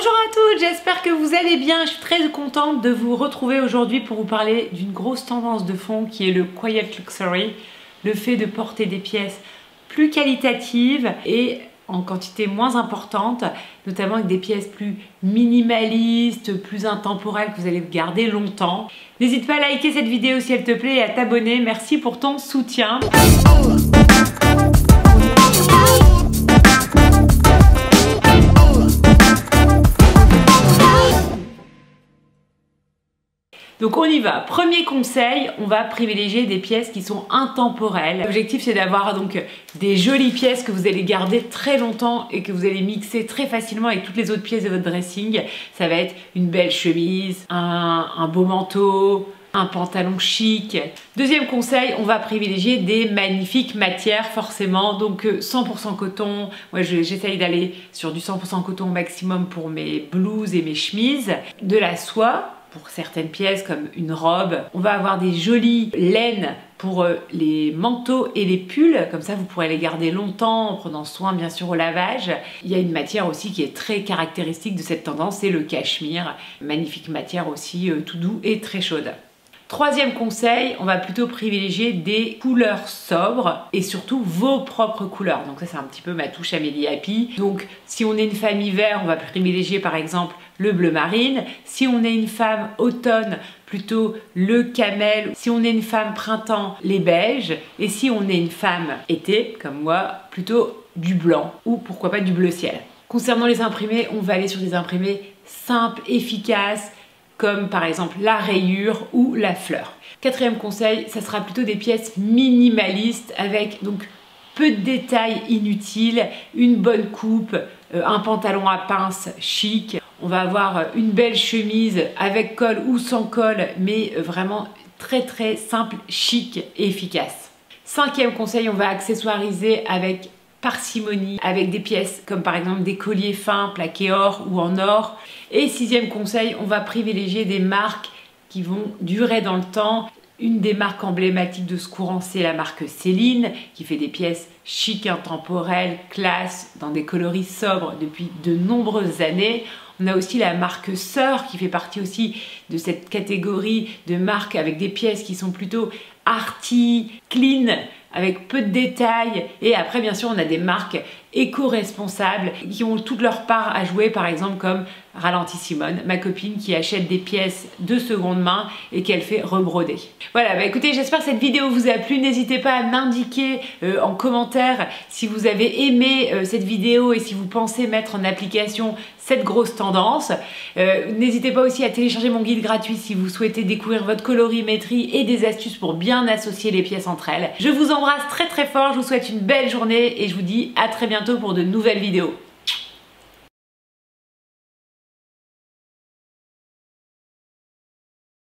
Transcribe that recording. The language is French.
Bonjour à toutes, j'espère que vous allez bien. Je suis très contente de vous retrouver aujourd'hui pour vous parler d'une grosse tendance de fond qui est le Quiet Luxury, le fait de porter des pièces plus qualitatives et en quantité moins importante, notamment avec des pièces plus minimalistes, plus intemporelles que vous allez garder longtemps. N'hésite pas à liker cette vidéo si elle te plaît et à t'abonner. Merci pour ton soutien. Donc on y va. Premier conseil, on va privilégier des pièces qui sont intemporelles. L'objectif c'est d'avoir donc des jolies pièces que vous allez garder très longtemps et que vous allez mixer très facilement avec toutes les autres pièces de votre dressing. Ça va être une belle chemise, un beau manteau, un pantalon chic. Deuxième conseil, on va privilégier des magnifiques matières forcément, donc 100% coton. Moi j'essaye d'aller sur du 100% coton au maximum pour mes blouses et mes chemises. De la soie pour certaines pièces comme une robe. On va avoir des jolies laines pour les manteaux et les pulls, comme ça vous pourrez les garder longtemps en prenant soin bien sûr au lavage. Il y a une matière aussi qui est très caractéristique de cette tendance, c'est le cachemire. Magnifique matière aussi, tout doux et très chaude. Troisième conseil, on va plutôt privilégier des couleurs sobres et surtout vos propres couleurs. Donc ça c'est un petit peu ma touche Amélie Happy. Donc si on est une femme hiver, on va privilégier par exemple le bleu marine. Si on est une femme automne, plutôt le camel. Si on est une femme printemps, les beiges. Et si on est une femme été, comme moi, plutôt du blanc ou pourquoi pas du bleu ciel. Concernant les imprimés, on va aller sur des imprimés simples, efficaces, comme par exemple la rayure ou la fleur. Quatrième conseil, ça sera plutôt des pièces minimalistes avec donc peu de détails inutiles, une bonne coupe, un pantalon à pince chic. On va avoir une belle chemise avec col ou sans col, mais vraiment très simple, chic et efficace. Cinquième conseil, on va accessoiriser avec parcimonie, avec des pièces comme par exemple des colliers fins plaqués or ou en or. Et sixième conseil, on va privilégier des marques qui vont durer dans le temps. Une des marques emblématiques de ce courant, c'est la marque Céline, qui fait des pièces chic, intemporelles, classe, dans des coloris sobres depuis de nombreuses années. On a aussi la marque Sœur, qui fait partie aussi de cette catégorie de marques avec des pièces qui sont plutôt arty, clean, avec peu de détails. Et après, bien sûr, on a des marques éco-responsables qui ont toute leur part à jouer, par exemple comme Ralenti Simone, ma copine qui achète des pièces de seconde main et qu'elle fait rebroder. Voilà, bah écoutez, j'espère que cette vidéo vous a plu. N'hésitez pas à m'indiquer en commentaire si vous avez aimé cette vidéo et si vous pensez mettre en application cette grosse tendance. N'hésitez pas aussi à télécharger mon guide gratuit si vous souhaitez découvrir votre colorimétrie et des astuces pour bien associer les pièces entre elles. Je vous embrasse très fort, je vous souhaite une belle journée et je vous dis à très bientôt pour de nouvelles vidéos.